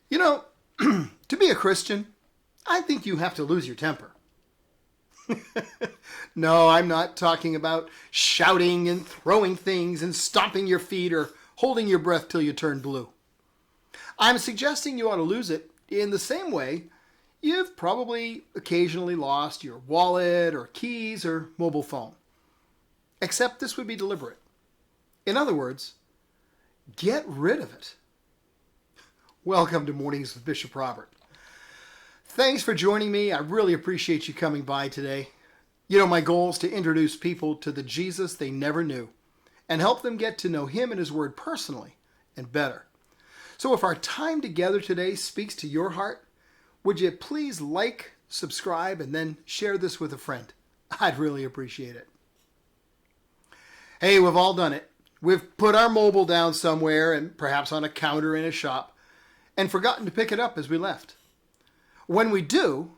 You know, to be a Christian, I think you have to lose your temper. No, I'm not talking about shouting and throwing things and stomping your feet or holding your breath till you turn blue. I'm suggesting you ought to lose it in the same way you've probably occasionally lost your wallet or keys or mobile phone. Except this would be deliberate. In other words, get rid of it. Welcome to Mornings with Bishop Robert. Thanks for joining me. I really appreciate you coming by today. You know, my goal is to introduce people to the Jesus they never knew and help them get to know Him and His Word personally and better. So if our time together today speaks to your heart, would you please like, subscribe, and then share this with a friend? I'd really appreciate it. Hey, we've all done it. We've put our mobile down somewhere and perhaps on a counter in a shop and forgotten to pick it up as we left. When we do,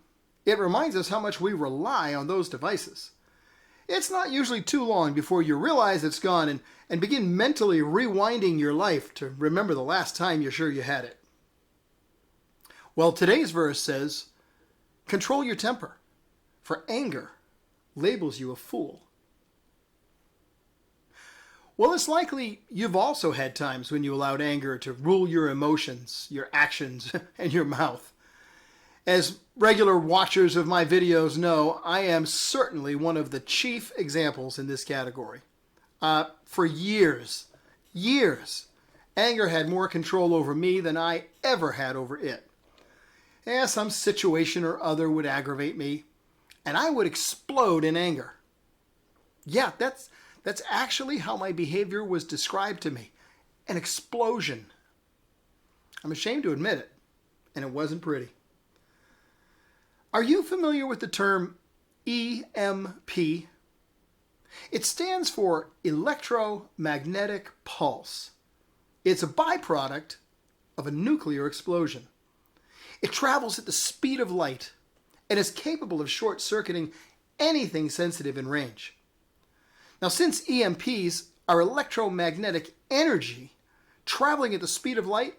it reminds us how much we rely on those devices. It's not usually too long before you realize it's gone and begin mentally rewinding your life to remember the last time you're sure you had it. Well, today's verse says, control your temper, for anger labels you a fool. Well, it's likely you've also had times when you allowed anger to rule your emotions, your actions, and your mouth. As regular watchers of my videos know, I am certainly one of the chief examples in this category. For years, anger had more control over me than I ever had over it. Some situation or other would aggravate me, and I would explode in anger. Yeah, that's actually how my behavior was described to me. An explosion. I'm ashamed to admit it, and it wasn't pretty. Are you familiar with the term EMP? It stands for electromagnetic pulse. It's a byproduct of a nuclear explosion. It travels at the speed of light and is capable of short-circuiting anything sensitive in range. Now, since EMPs are electromagnetic energy traveling at the speed of light,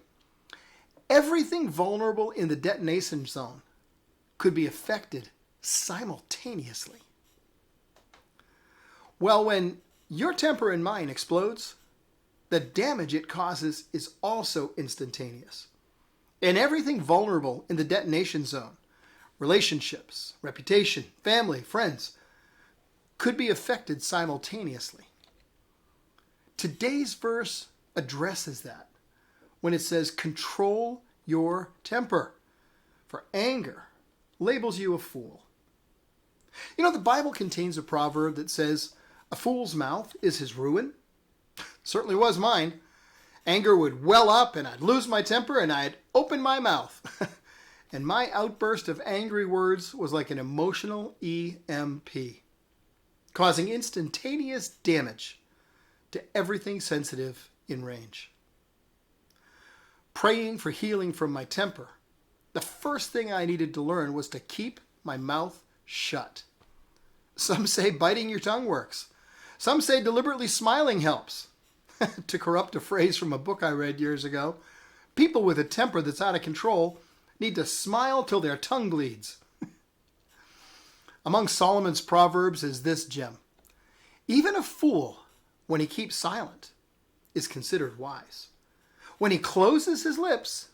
everything vulnerable in the detonation zone could be affected simultaneously. Well, when your temper and mine explodes, the damage it causes is also instantaneous. And everything vulnerable in the detonation zone, relationships, reputation, family, friends, could be affected simultaneously. Today's verse addresses that when it says, control your temper, for anger labels you a fool. You know, the Bible contains a proverb that says, a fool's mouth is his ruin. Certainly was mine. Anger would well up and I'd lose my temper and I'd open my mouth. And my outburst of angry words was like an emotional EMP, causing instantaneous damage to everything sensitive in range. Praying for healing from my temper, the first thing I needed to learn was to keep my mouth shut. Some say biting your tongue works. Some say deliberately smiling helps. To corrupt a phrase from a book I read years ago, people with a temper that's out of control need to smile till their tongue bleeds. Among Solomon's proverbs is this gem. Even a fool, when he keeps silent, is considered wise. When he closes his lips,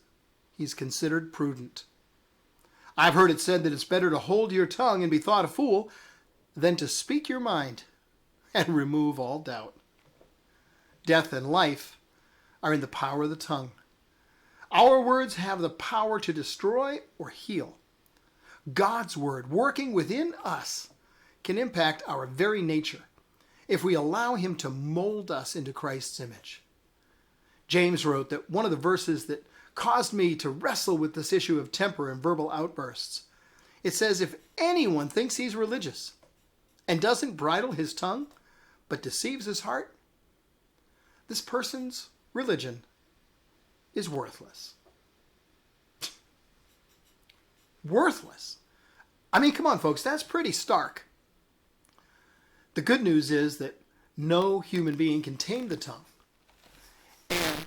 he's considered prudent. I've heard it said that it's better to hold your tongue and be thought a fool than to speak your mind and remove all doubt. Death and life are in the power of the tongue. Our words have the power to destroy or heal. God's word working within us can impact our very nature if we allow Him to mold us into Christ's image. James wrote that one of the verses that caused me to wrestle with this issue of temper and verbal outbursts, it says, if anyone thinks he's religious and doesn't bridle his tongue but deceives his heart, this person's religion is worthless. Worthless. I mean, come on, folks, that's pretty stark. The good news is that no human being can tame the tongue. And